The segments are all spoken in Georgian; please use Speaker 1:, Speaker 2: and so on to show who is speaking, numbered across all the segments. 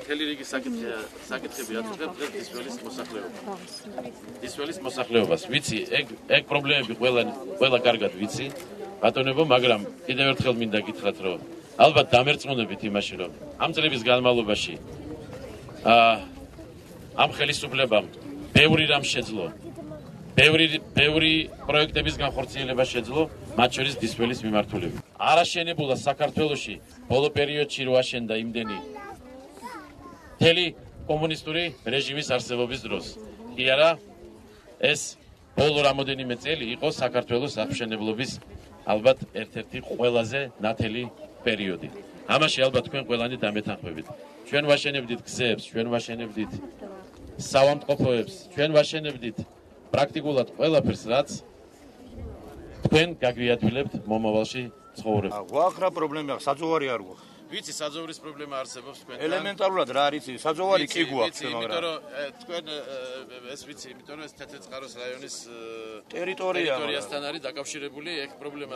Speaker 1: მთელი რიგი საკითხები აწუხებთ დისველის მოსახლეობას. დისველის მოსახლეობას. ვიცი, ეგ პრობლემები ყველა კარგად ვიცი. ბატონებო, მაგრამ კიდევ ერთხელ მინდა გითხრათ, რომ ალბათ დამერწმუნებით იმაში, რომ ამ წლების განმავლობაში ამ ხელისუფლებამ ბევრი რამ შეძლო. ბევრი პროექტების განხორციელება შეძლო, მათ შორის დისველის მიმართულებით. არ აშენებულა საქართველოში ბოლო პერიოდში რო აშენდა იმდენი მთელი კომუნისტური რეჟიმის არსებობის დროს. კი არა, ეს ბოლო რამოდენიმე წელი იყო საქართველოს აღმშენებლობის ალბათ ერთ-ერთი ყველაზე ნათელი პერიოდი. ამაში ალბათ თქვენ ყველანი დამეთანხმებით. ჩვენ ვაშენებდით გზებს, ჩვენ ვაშენებდით საავადმყოფოებს, ჩვენ ვაშენებდით პრაქტიკულად ყველაფერს, რაც თქვენ გაგვიადვილებთ მომავალში ცხოვრება.
Speaker 2: გვაქვს პრობლემა, საძოვარი არ გვაქვს.
Speaker 1: ვიცი, საძოვრის პრობლემა არსებობს თქვენთან.
Speaker 2: ელემენტარულად რა არის, საძოვარი კი გვაქვს,
Speaker 1: მაგრამ თქვენ ეს ვიცი, იმიტომ რომ ეს თეთრწყაროს რაიონის
Speaker 2: ტერიტორიასთან
Speaker 1: არის დაკავშირებული, ეგ პრობლემა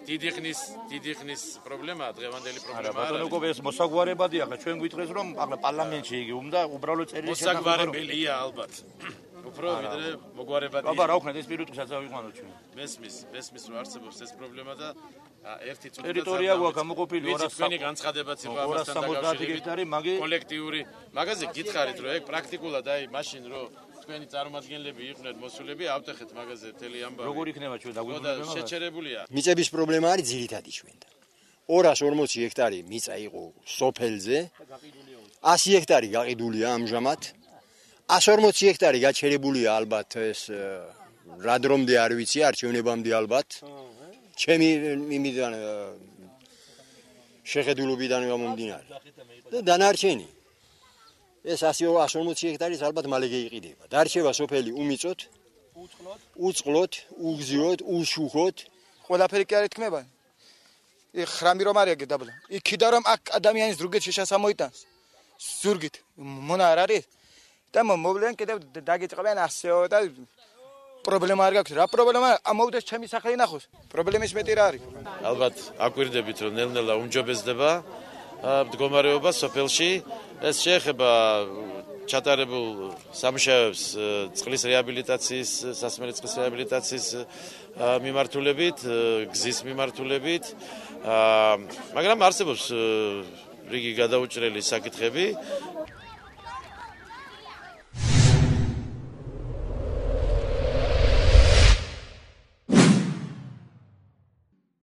Speaker 1: დიდი ხნის პრობლემაა, დღევანდელი პრობლემაა.
Speaker 2: ბატონო, ეს მოსაგვარებადია, ხა ჩვენ გვითხრეს რომ ახლა პარლამენტში იგი უნდა უბრალოდ წერილი
Speaker 1: შეგახსენოთ. მოსაგვარებელია ალბათ. უფრო ვიდრე მოგვარებადია.
Speaker 2: აბა რა ვქნათ ეს პირუტყვისაც ავიყვანოთ ჩვენ.
Speaker 1: მესმის რომ არსებობს ეს პრობლემა და ერთი წუთი
Speaker 2: ტერიტორია გვაქვს გამოყოფილი
Speaker 1: 200 თქვენი განცხადებაც იყო ამასთან დაკავშირებით კოლექტიური მაგაზე გითხარით რომ ეგ პრაქტიკულად აი მაშინ რომ თქვენი წარმომადგენლები იყვნენ მოსულები ავტეხეთ მაგაზე მთელი ამბავი
Speaker 2: როგორ იქნება ჩვენ დაგვიბრუნდება
Speaker 1: შეჩერებულია
Speaker 3: მიწების პრობლემა არის ძირითადი ჩვენთან 240 ჰექტარი მიწა იყო სოფელზე 100 ჰექტარი გაყიდულია ამჟამად 140 ჰექტარი გაჩერებულია ალბათ ეს რა დრომდე არ ვიცი არჩევნებამდე ალბათ ჩემი იმიდან შეხედულობიდან გამომდინარე და დანარჩენი ეს 140 ჰექტარის ალბათ მალე გაიყიდება დარჩება სოფელი უმიწოთ უწყლოთ უგზიოთ უშუხოთ
Speaker 4: ყველაფერი კი არ ეთქმება ხრამი რომ არის დაბლა იქიდან რომ აქ ადამიანის ზურგით შესასამოიტანს ზურგით მონა არ არის და მოვლენ კიდევ დაგიწყებენ ასეო და პრობლემა არ გაქვს რა პრობლემა ამოვიდეს ჩემი სახელი ნახოს პრობლემის მეტი რა არის
Speaker 1: ალბათ აკვირდებით რომ ნელ-ნელა უმჯობესდება მდგომარეობა სოფელში ეს შეეხება ჩატარებულ სამუშაოებს წყლის რეაბილიტაციის სასმელი წყლის რეაბილიტაციის მიმართულებით გზის მიმართულებით მაგრამ არსებობს რიგი გადაუჭრელი საკითხები